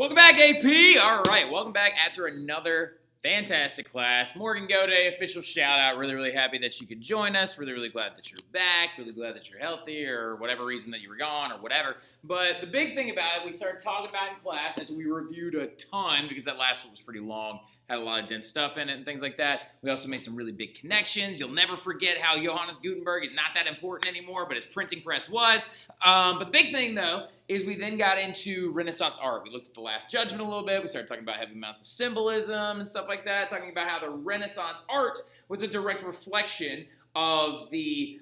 Welcome back, AP. All right, welcome back after another fantastic class. Morgan Gode, official shout out. Really happy that you could join us. Really glad that you're back. Really glad that you're healthy or whatever reason that you were gone or whatever. But the big thing about it, we started talking about in class after we reviewed a ton because that last one was pretty long, had a lot of dense stuff in it and things like that. We also made some really big connections. You'll never forget how Johannes Gutenberg is not that important anymore, but his printing press was. But the big thing, though, is we then got into Renaissance art. We looked at the Last Judgment a little bit. We started talking about heavy amounts of symbolism and stuff like that, talking about how the Renaissance art was a direct reflection of the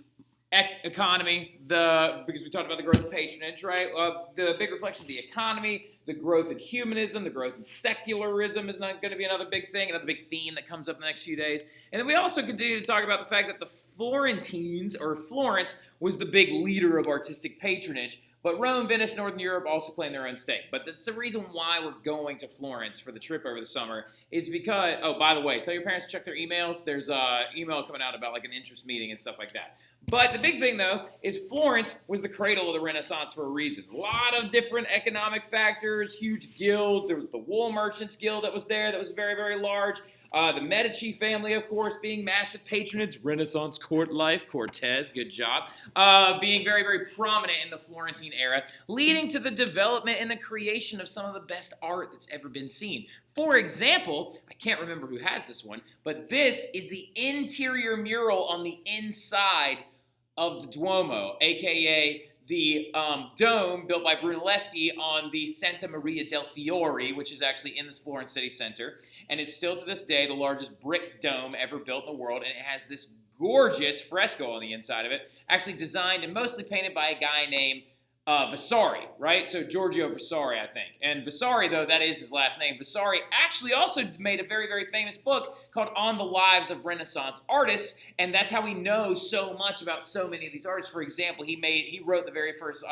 economy, because we talked about the growth of patronage, right? The big reflection of the economy, the growth in humanism, the growth in secularism is not going to be another big thing, another big theme that comes up in the next few days. And then we also continue to talk about the fact that the Florentines, or Florence, was the big leader of artistic patronage. But Rome, Venice, Northern Europe also claim their own stake. But that's the reason why we're going to Florence for the trip over the summer. Is because, oh, by the way, tell your parents to check their emails. There's an email coming out about like an interest meeting and stuff like that. But the big thing, though, is Florence was the cradle of the Renaissance for a reason. A lot of different economic factors, huge guilds. There was the Wool Merchants Guild that was there that was very large. The Medici family, of course, being massive patrons. Renaissance court life. Cortez, good job. Being very prominent in the Florentine era, leading to the development and the creation of some of the best art that's ever been seen. For example, I can't remember who has this one, but this is the interior mural on the inside of the Duomo, a.k.a. the dome built by Brunelleschi on the Santa Maria del Fiore, which is actually in the Florence city center, and it's still to this day the largest brick dome ever built in the world, and it has this gorgeous fresco on the inside of it, actually designed and mostly painted by a guy named Vasari, right? So Giorgio Vasari, I think. And Vasari, though, that is his last name. Vasari actually also made a very famous book called On the Lives of Renaissance Artists, and that's how we know so much about so many of these artists. For example, he wrote the very first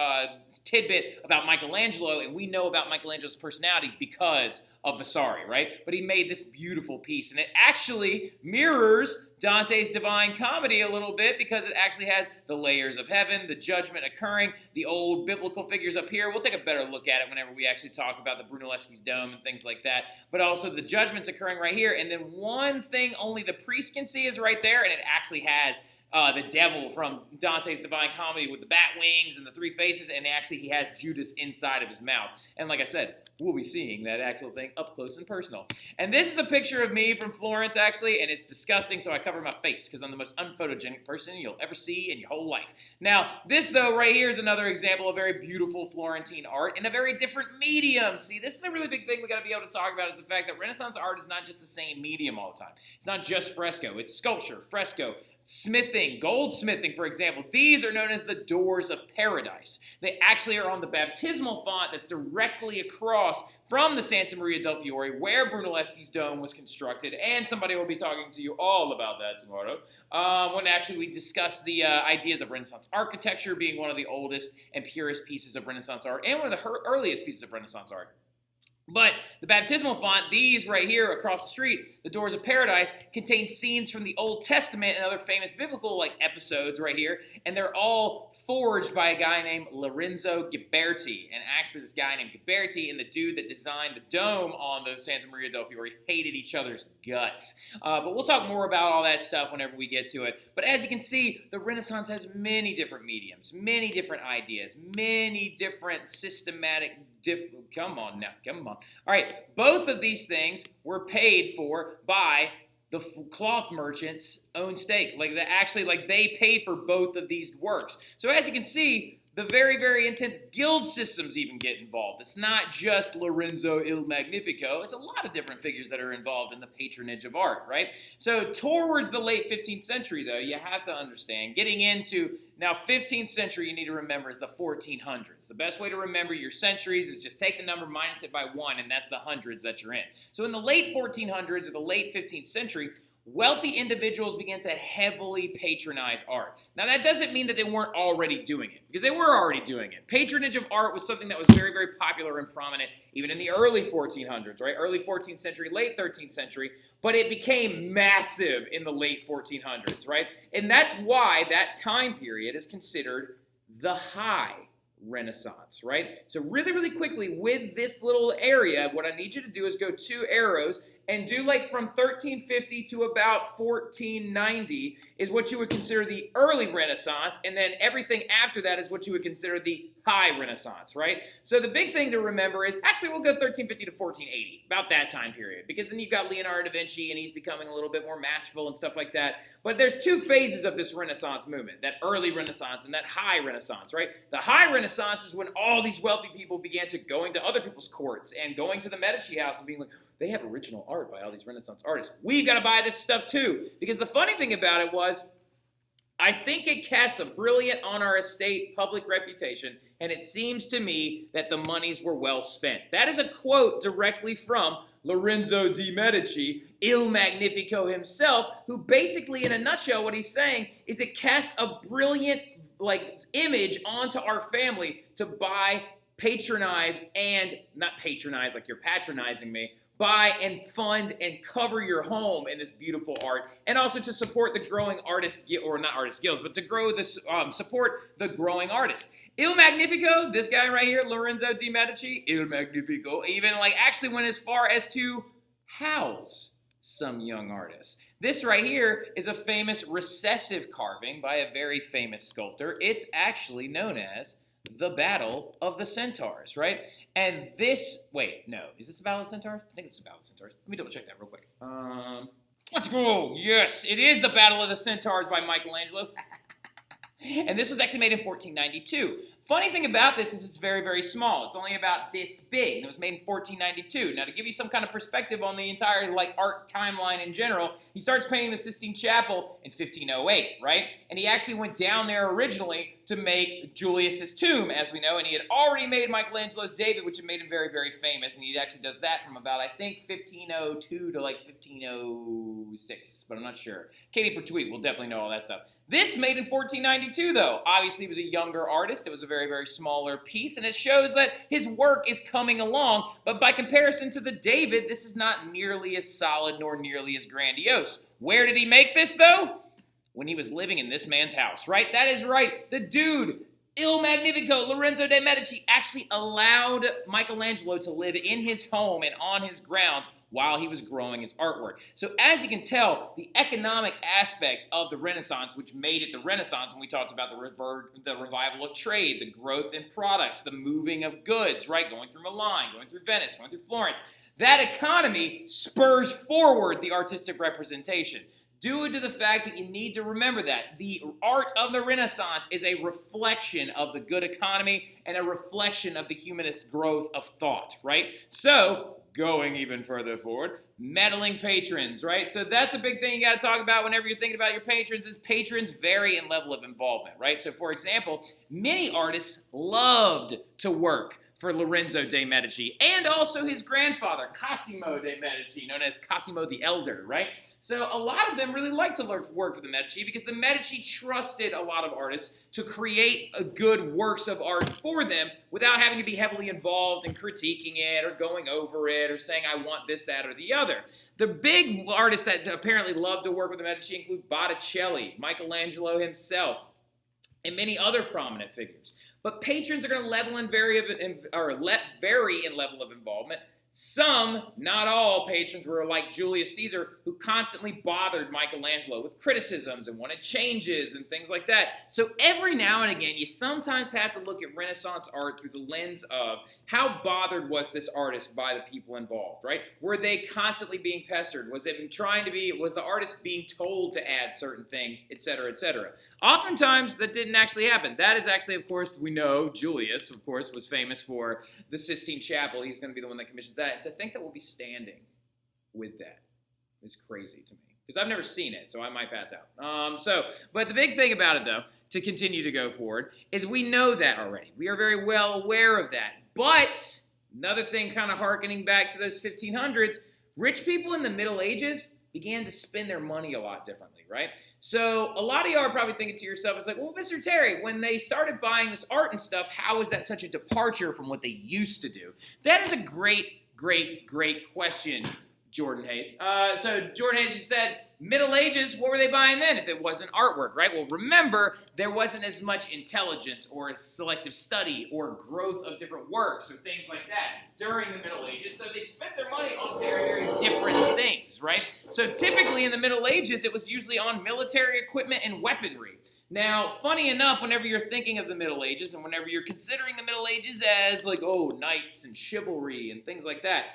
tidbit about Michelangelo, and we know about Michelangelo's personality because of Vasari, right? But he made this beautiful piece, and it actually mirrors Dante's Divine Comedy a little bit because it actually has the layers of heaven, the judgment occurring, the old biblical figures up here. We'll take a better look at it whenever we actually talk about the Brunelleschi's dome and things like that. But also the judgment's occurring right here. And then one thing only the priest can see is right there, and it actually has the devil from Dante's Divine Comedy with the bat wings and the three faces, and actually he has Judas inside of his mouth. And like I said, we'll be seeing that actual thing up close and personal. And this is a picture of me from Florence, actually, and it's disgusting, so I cover my face because I'm the most unphotogenic person you'll ever see in your whole life. Now, this, though, right here is another example of very beautiful Florentine art in a very different medium. See, this is a really big thing we got to be able to talk about is the fact that Renaissance art is not just the same medium all the time. It's not just fresco. It's sculpture, fresco, smithing, goldsmithing, for example. These are known as the doors of paradise. They actually are on the baptismal font that's directly across from the Santa Maria del Fiore, where Brunelleschi's dome was constructed, and somebody will be talking to you all about that tomorrow, when actually we discuss the ideas of Renaissance architecture being one of the oldest and purest pieces of Renaissance art, and one of the earliest pieces of Renaissance art. But the baptismal font, these right here across the street, the Doors of Paradise, contain scenes from the Old Testament and other famous biblical episodes right here, and they're all forged by a guy named Lorenzo Ghiberti. And actually this guy named Ghiberti and the dude that designed the dome on the Santa Maria del Fiore hated each other's guts. But we'll talk more about all that stuff whenever we get to it. But as you can see, the Renaissance has many different mediums, many different ideas, many different systematic come on. All right, both of these things were paid for by the cloth merchants' own stake. They paid for both of these works. So as you can see, the very intense guild systems even get involved. It's not just Lorenzo il Magnifico. It's a lot of different figures that are involved in the patronage of art, right? So towards the late 15th century, though, you have to understand, getting into, now 15th century, you need to remember, is the 1400s. The best way to remember your centuries is just take the number, minus it by 1, and that's the hundreds that you're in. So in the late 1400s or the late 15th century, wealthy individuals began to heavily patronize art. Now, that doesn't mean that they weren't already doing it, because they were already doing it. Patronage of art was something that was very popular and prominent even in the early 1400s, right? Early 14th century, late 13th century, but it became massive in the late 1400s, right? And that's why that time period is considered the high Renaissance, right? So really, really quickly with this little area, what I need you to do is go 2 arrows and do like from 1350 to about 1490 is what you would consider the early Renaissance, and then everything after that is what you would consider the high Renaissance, right? So the big thing to remember is, actually we'll go 1350 to 1480, about that time period, because then you've got Leonardo da Vinci and he's becoming a little bit more masterful and stuff like that. But there's 2 phases of this Renaissance movement, that early Renaissance and that high Renaissance, right? The high Renaissance is when all these wealthy people began to going to other people's courts and going to the Medici house and being like, they have original art by all these Renaissance artists. We got to buy this stuff too. Because the funny thing about it was, I think it casts a brilliant on our estate public reputation, and it seems to me that the monies were well spent. That is a quote directly from Lorenzo de' Medici, Il Magnifico himself, who basically, in a nutshell, what he's saying is it casts a brilliant image onto our family to buy, patronize, and not patronize like you're patronizing me, buy and fund and cover your home in this beautiful art, and also to support the growing artist, or not artist skills, but to grow this, support the growing artists. Il Magnifico, this guy right here, Lorenzo de' Medici, Il Magnifico, even actually went as far as to house some young artists. This right here is a famous recessive carving by a very famous sculptor. It's actually known as the Battle of the Centaurs, right? And this, wait, no, is this the Battle of the Centaurs? I think it's the Battle of the Centaurs. Let me double check that real quick. Let's go. Yes, it is the Battle of the Centaurs by Michelangelo. And this was actually made in 1492. Funny thing about this is it's very, very small. It's only about this big, and it was made in 1492. Now, to give you some kind of perspective on the entire art timeline in general, he starts painting the Sistine Chapel in 1508, right? And he actually went down there originally to make Julius's tomb, as we know, and he had already made Michelangelo's David, which had made him very, very famous, and he actually does that from about, I think, 1502 to 1506, but I'm not sure. Katie Pertwee will definitely know all that stuff. This made in 1492, though. Obviously, he was a younger artist. It was a very, very smaller piece, and it shows that his work is coming along, but by comparison to the David, this is not nearly as solid nor nearly as grandiose. Where did he make this, though? When he was living in this man's house, right? That is right. The dude, Il Magnifico, Lorenzo de' Medici, actually allowed Michelangelo to live in his home and on his grounds while he was growing his artwork. So as you can tell, the economic aspects of the Renaissance, which made it the Renaissance when we talked about the revival of trade, the growth in products, the moving of goods, right? Going through Milan, going through Venice, going through Florence. That economy spurs forward the artistic representation. Due to the fact that you need to remember that the art of the Renaissance is a reflection of the good economy and a reflection of the humanist growth of thought, right? So, going even further forward, meddling patrons, right? So that's a big thing you got to talk about whenever you're thinking about your patrons, is patrons vary in level of involvement, right? So, for example, many artists loved to work for Lorenzo de' Medici, and also his grandfather, Cosimo de' Medici, known as Cosimo the Elder, right? So a lot of them really liked to work for the Medici because the Medici trusted a lot of artists to create good works of art for them without having to be heavily involved in critiquing it or going over it or saying, I want this, that, or the other. The big artists that apparently loved to work with the Medici include Botticelli, Michelangelo himself, and many other prominent figures. But patrons are going to vary in level of involvement. Some, not all, patrons were like Julius Caesar, who constantly bothered Michelangelo with criticisms and wanted changes and things like that. So every now and again, you sometimes have to look at Renaissance art through the lens of how bothered was this artist by the people involved, right? Were they constantly being pestered? Was the artist being told to add certain things, etc., etc.? Oftentimes, that didn't actually happen. That is actually, of course, we know Julius, of course, was famous for the Sistine Chapel. He's going to be the one that commissions that. And to think that we'll be standing with that is crazy to me, because I've never seen it, so I might pass out. But the big thing about it, though, to continue to go forward, is we know that already. We are very well aware of that. But another thing kind of hearkening back to those 1500s, rich people in the Middle Ages began to spend their money a lot differently, right? So a lot of y'all are probably thinking to yourself, it's like, well, Mr. Terry, when they started buying this art and stuff, how is that such a departure from what they used to do? That is a great question, Jordan Hayes. So Jordan Hayes just said, Middle Ages, what were they buying then if it wasn't artwork, right? Well, remember, there wasn't as much intelligence or selective study or growth of different works or things like that during the Middle Ages, so they spent their money on very, very different things, right? So typically in the Middle Ages, it was usually on military equipment and weaponry. Now, funny enough, whenever you're thinking of the Middle Ages and whenever you're considering the Middle Ages as like, oh, knights and chivalry and things like that,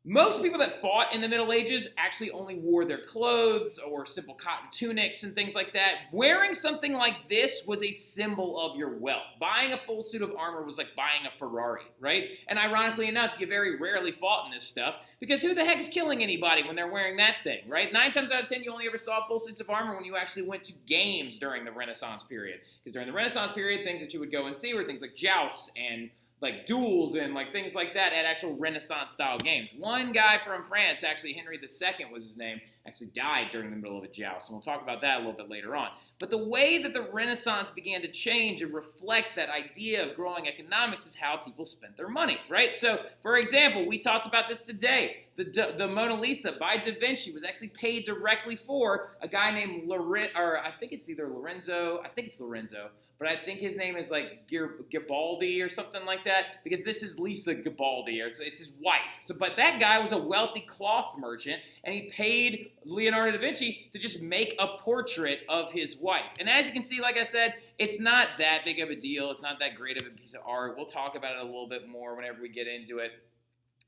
most people that fought in the Middle Ages actually only wore their clothes or simple cotton tunics and things like that. Wearing something like this was a symbol of your wealth. Buying a full suit of armor was like buying a Ferrari, right? And ironically enough, you very rarely fought in this stuff because who the heck is killing anybody when they're wearing that thing, right? 9 times out of 10, you only ever saw full suits of armor when you actually went to games during the Renaissance period. Because during the Renaissance period, things that you would go and see were things like jousts and like duels and like things like that at actual Renaissance-style games. One guy from France, actually Henry II was his name, actually died during the middle of a joust, and we'll talk about that a little bit later on. But the way that the Renaissance began to change and reflect that idea of growing economics is how people spent their money, right? So, for example, we talked about this today. The Mona Lisa by Da Vinci was actually paid directly for a guy named I think it's Lorenzo, but I think his name is like Garibaldi or something like that, because this is Lisa Garibaldi, or it's his wife. So, but that guy was a wealthy cloth merchant, and he paid Leonardo da Vinci to just make a portrait of his wife. And as you can see, like I said, it's not that big of a deal. It's not that great of a piece of art. We'll talk about it a little bit more whenever we get into it.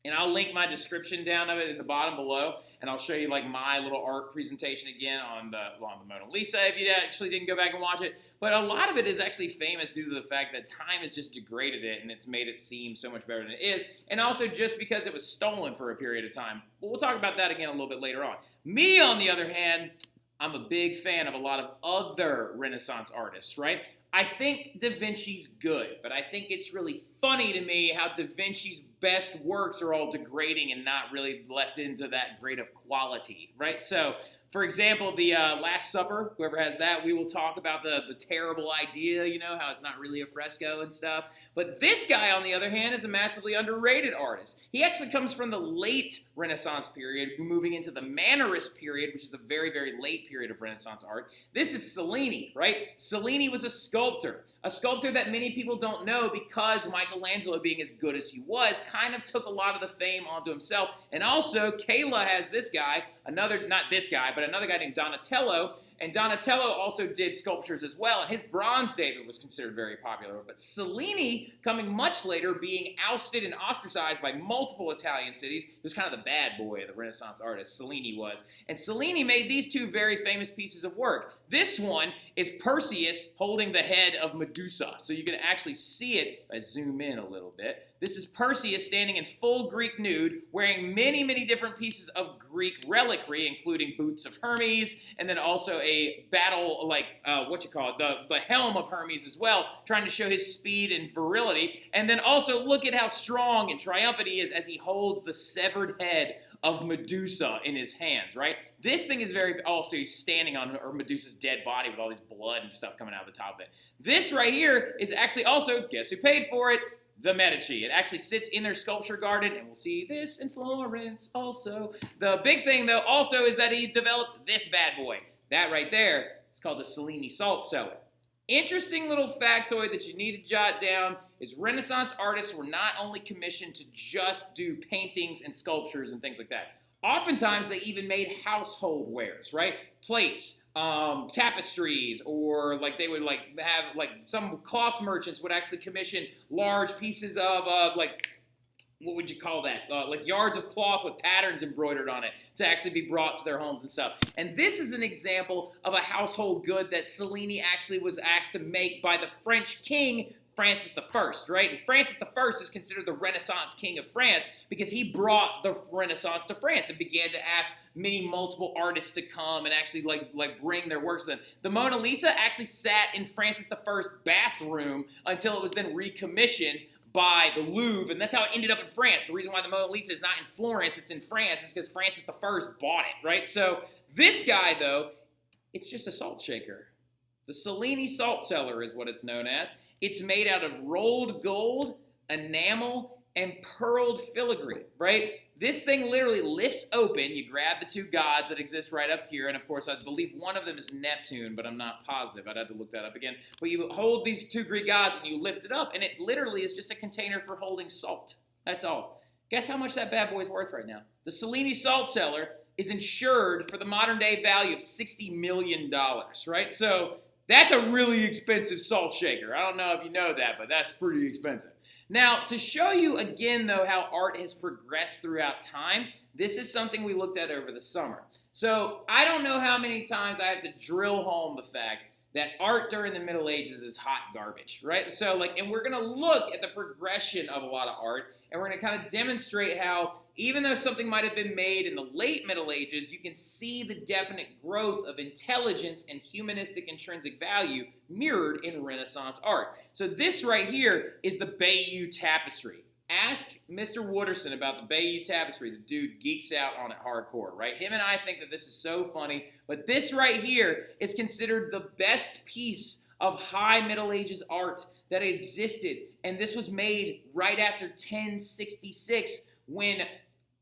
And I'll link my description down of it in the bottom below, and I'll show you like my little art presentation again on the Mona Lisa if you actually didn't go back and watch it. But a lot of it is actually famous due to the fact that time has just degraded it, and it's made it seem so much better than it is, and also just because it was stolen for a period of time. But we'll talk about that again a little bit later on. Me, on the other hand, I'm a big fan of a lot of other Renaissance artists, right? I think Da Vinci's good, but I think it's really funny to me how Da Vinci's best works are all degrading and not really left into that grade of quality, right? So, for example, the Last Supper, whoever has that, we will talk about the terrible idea, you know, how it's not really a fresco and stuff. But this guy, on the other hand, is a massively underrated artist. He actually comes from the late Renaissance period, moving into the Mannerist period, which is a very, very late period of Renaissance art. This is Cellini, right? Cellini was a sculptor that many people don't know because Michelangelo, being as good as he was, kind of took a lot of the fame onto himself. And also, Kayla has this guy, not this guy, but another guy named Donatello, and Donatello also did sculptures as well, and his Bronze David was considered very popular. But Cellini, coming much later, being ousted and ostracized by multiple Italian cities, he was kind of the bad boy of the Renaissance artist, Cellini was. And Cellini made these two very famous pieces of work. This one is Perseus holding the head of Medusa, so you can actually see it if I zoom in a little bit. This is Perseus standing in full Greek nude, wearing many, many different pieces of Greek reliquary, including boots of Hermes, and then also a battle, the helm of Hermes as well, trying to show his speed and virility. And then also look at how strong and triumphant he is as he holds the severed head of Medusa in his hands, right? This thing is so he's standing on Medusa's dead body with all this blood and stuff coming out of the top of it. This right here is actually also, guess who paid for it? The Medici. It actually sits in their sculpture garden, and we'll see this in Florence also. The big thing, though, also is that he developed this bad boy. That right there is called the Cellini Salt Cellar. Interesting little factoid that you need to jot down is Renaissance artists were not only commissioned to just do paintings and sculptures and things like that. Oftentimes, they even made household wares, right? Plates, tapestries, or like they would have some cloth merchants would actually commission large pieces of what would you call that? Like yards of cloth with patterns embroidered on it to actually be brought to their homes and stuff. And this is an example of a household good that Cellini actually was asked to make by the French king, Francis I, right? And Francis I is considered the Renaissance king of France because he brought the Renaissance to France and began to ask multiple artists to come and actually bring their works to them. The Mona Lisa actually sat in Francis I's bathroom until it was then recommissioned by the Louvre, and that's how it ended up in France. The reason why the Mona Lisa is not in Florence, it's in France, is because Francis I bought it, right? So this guy, though, it's just a salt shaker. The Cellini Salt Cellar is what it's known as. It's made out of rolled gold, enamel, and pearled filigree, right? This thing literally lifts open. You grab the two gods that exist right up here, and of course, I believe one of them is Neptune, but I'm not positive. I'd have to look that up again. But you hold these two Greek gods, and you lift it up, and it literally is just a container for holding salt. That's all. Guess how much that bad boy's worth right now? The Cellini salt cellar is insured for the modern-day value of $60 million, right? So that's a really expensive salt shaker. I don't know if you know that, but that's pretty expensive. Now, to show you again, though, how art has progressed throughout time, this is something we looked at over the summer. So I don't know how many times I have to drill home the fact that art during the Middle Ages is hot garbage, right? So, and we're going to look at the progression of a lot of art, and we're going to kind of demonstrate how, even though something might have been made in the late Middle Ages, you can see the definite growth of intelligence and humanistic intrinsic value mirrored in Renaissance art. So this right here is the Bayeux Tapestry. Ask Mr. Wooderson about the Bayeux Tapestry. The dude geeks out on it hardcore, right? Him and I think that this is so funny. But this right here is considered the best piece of high Middle Ages art that existed. And this was made right after 1066 when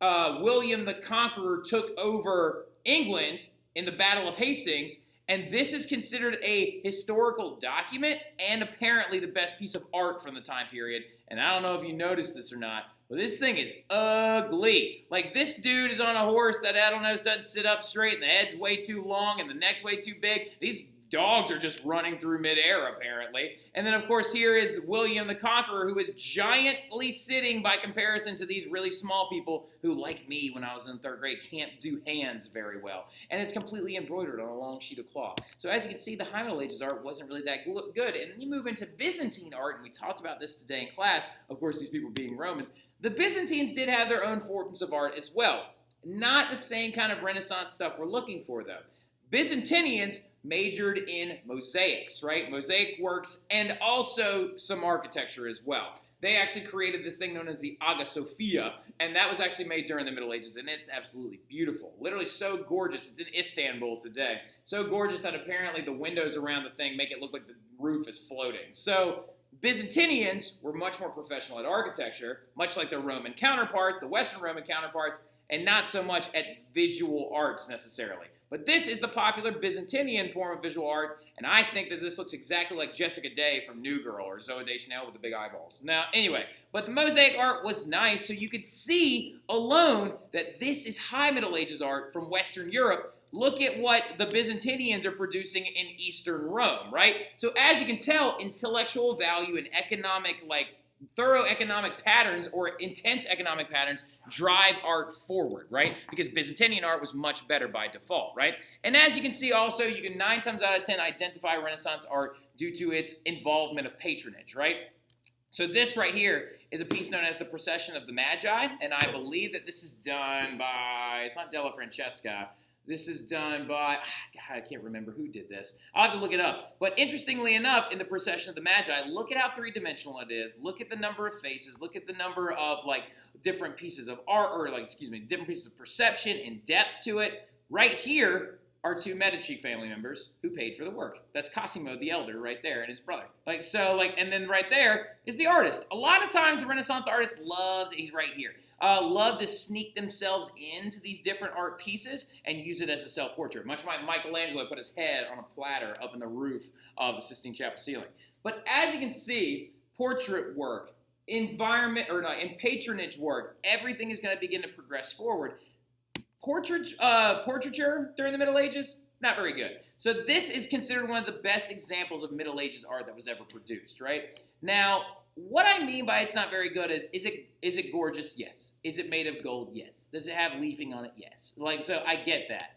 William the Conqueror took over England in the Battle of Hastings. And this is considered a historical document and apparently the best piece of art from the time period. And I don't know if you noticed this or not, but this thing is ugly. Like, this dude is on a horse that, I don't know, doesn't sit up straight, and the head's way too long and the neck's way too big. These dogs are just running through midair, apparently. And then, of course, here is William the Conqueror, who is giantly sitting by comparison to these really small people who, like me when I was in 3rd grade, can't do hands very well. And it's completely embroidered on a long sheet of cloth. So as you can see, the High Middle Ages art wasn't really that good. And then you move into Byzantine art, and we talked about this today in class, of course, these people being Romans. The Byzantines did have their own forms of art as well. Not the same kind of Renaissance stuff we're looking for, though. Byzantinians majored in mosaics, right? Mosaic works, and also some architecture as well. They actually created this thing known as the Aga Sophia, and that was actually made during the Middle Ages, and it's absolutely beautiful. Literally so gorgeous. It's in Istanbul today. So gorgeous that apparently the windows around the thing make it look like the roof is floating. So Byzantinians were much more professional at architecture, much like their Roman counterparts, the Western Roman counterparts, and not so much at visual arts necessarily. But this is the popular Byzantinian form of visual art, and I think that this looks exactly like Jessica Day from New Girl or Zooey Deschanel with the big eyeballs. Now, anyway, but the mosaic art was nice, so you could see alone that this is High Middle Ages art from Western Europe. Look at what the Byzantinians are producing in Eastern Rome, right? So as you can tell, intellectual value and economic, thorough economic patterns or intense economic patterns drive art forward, right? Because Byzantinian art was much better by default, right? And as you can see also, you can 9 times out of 10 identify Renaissance art due to its involvement of patronage, right? So this right here is a piece known as the Procession of the Magi, and I believe that this is done by, it's not Della Francesca, this is done by, God, I can't remember who did this. I'll have to look it up. But interestingly enough, in the Procession of the Magi, look at how three-dimensional it is. Look at the number of faces. Look at the number of, different pieces of art, or, different pieces of perception and depth to it. Right here are 2 Medici family members who paid for the work. That's Cosimo the Elder right there and his brother. And then right there is the artist. A lot of times the Renaissance artists he's right here, love to sneak themselves into these different art pieces and use it as a self-portrait. Much like Michelangelo put his head on a platter up in the roof of the Sistine Chapel ceiling. But as you can see, portrait work, in patronage work, everything is going to begin to progress forward. Portraiture during the Middle Ages, not very good. So this is considered one of the best examples of Middle Ages art that was ever produced, right? Now, what I mean by it's not very good is it gorgeous? Yes. Is it made of gold? Yes. Does it have leafing on it? Yes. So I get that.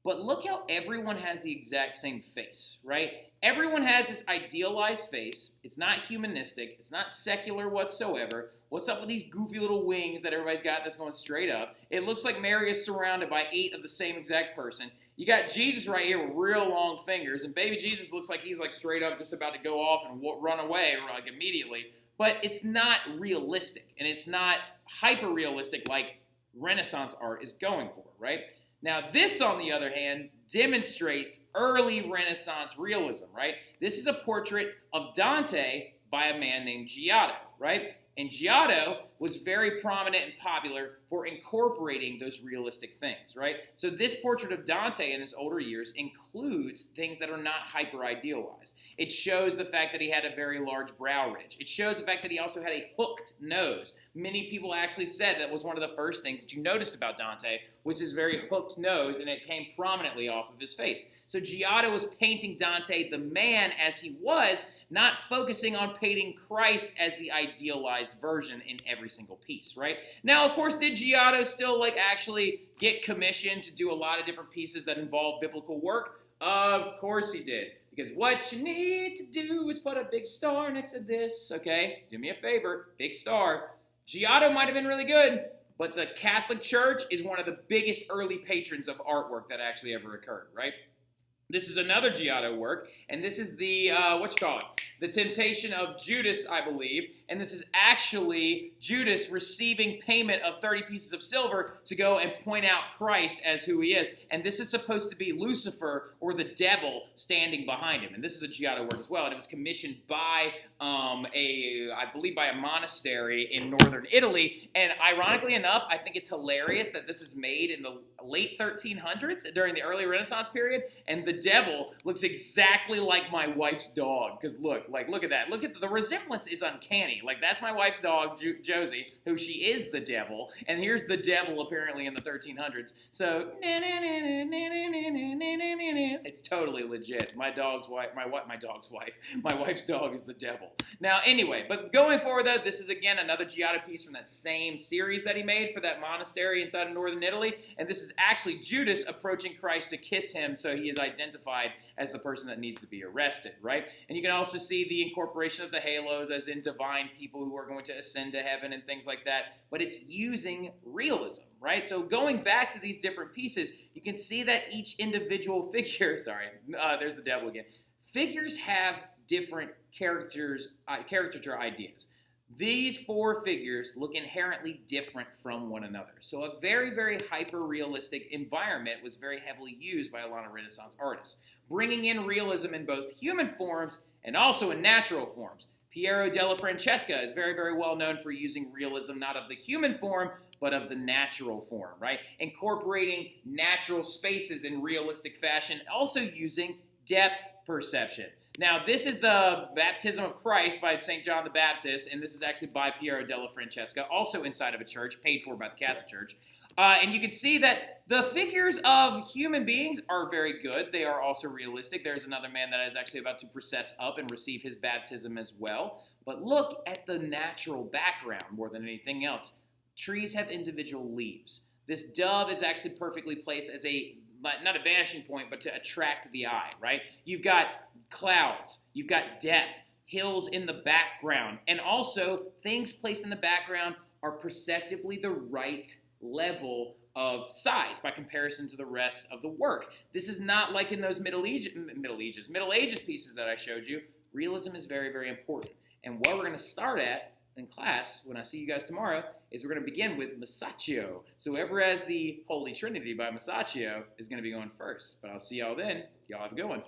But look how everyone has the exact same face, right? Everyone has this idealized face. It's not humanistic. It's not secular whatsoever. What's up with these goofy little wings that everybody's got that's going straight up? It looks like Mary is surrounded by 8 of the same exact person. You got Jesus right here with real long fingers, and baby Jesus looks like he's straight up just about to go off and run away immediately. But it's not realistic, and it's not hyper-realistic like Renaissance art is going for, right? Now, this, on the other hand, demonstrates early Renaissance realism, right? This is a portrait of Dante by a man named Giotto, right? And Giotto was very prominent and popular for incorporating those realistic things, right? So this portrait of Dante in his older years includes things that are not hyper-idealized. It shows the fact that he had a very large brow ridge. It shows the fact that he also had a hooked nose. Many people actually said that was one of the first things that you noticed about Dante, was his very hooked nose, and it came prominently off of his face. So Giotto was painting Dante the man as he was, not focusing on painting Christ as the idealized version in every single piece, right? Now, of course, did Giotto still actually get commissioned to do a lot of different pieces that involve biblical work? Of course he did. Because what you need to do is put a big star next to this, okay? Do me a favor, big star. Giotto might have been really good, but the Catholic Church is one of the biggest early patrons of artwork that actually ever occurred, right? This is another Giotto work, and this is the, the Temptation of Judas, I believe, and this is actually Judas receiving payment of 30 pieces of silver to go and point out Christ as who he is. And this is supposed to be Lucifer, or the devil, standing behind him. And this is a Giotto work as well, and it was commissioned by I believe by a monastery in northern Italy. And ironically enough, I think it's hilarious that this is made in the late 1300s during the early Renaissance period, and the devil looks exactly like my wife's dog. Because look at that. Look at the resemblance is uncanny. That's my wife's dog, Josie, who she is the devil, and here's the devil apparently in the 1300s. So it's totally legit. My wife's dog is the devil. Now, anyway, but going forward, though, this is, again, another Giotto piece from that same series that he made for that monastery inside of northern Italy, and this is actually Judas approaching Christ to kiss him, so he is identified as the person that needs to be arrested, right? And you can also see the incorporation of the halos as in divine people who are going to ascend to heaven and things like that, but it's using realism, right? So going back to these different pieces, you can see that each individual figure, there's the devil again, figures have different caricature ideas. These four figures look inherently different from one another. So a very, very hyper-realistic environment was very heavily used by a lot of Renaissance artists, bringing in realism in both human forms and also in natural forms. Piero della Francesca is very, very well known for using realism not of the human form, but of the natural form, right? Incorporating natural spaces in realistic fashion, also using depth perception. Now, this is the Baptism of Christ by St. John the Baptist, and this is actually by Piero della Francesca, also inside of a church, paid for by the Catholic Church. And you can see that the figures of human beings are very good. They are also realistic. There's another man that is actually about to process up and receive his baptism as well. But look at the natural background more than anything else. Trees have individual leaves. This dove is actually perfectly placed as not a vanishing point, but to attract the eye, right? You've got clouds, you've got depth, hills in the background, and also things placed in the background are perceptibly the right level of size by comparison to the rest of the work. This is not like in those Middle Ages pieces that I showed you. Realism is very, very important. And what we're going to start at in class, when I see you guys tomorrow, is we're going to begin with Masaccio. So whoever has the Holy Trinity by Masaccio is going to be going first. But I'll see y'all then. Y'all have a good one.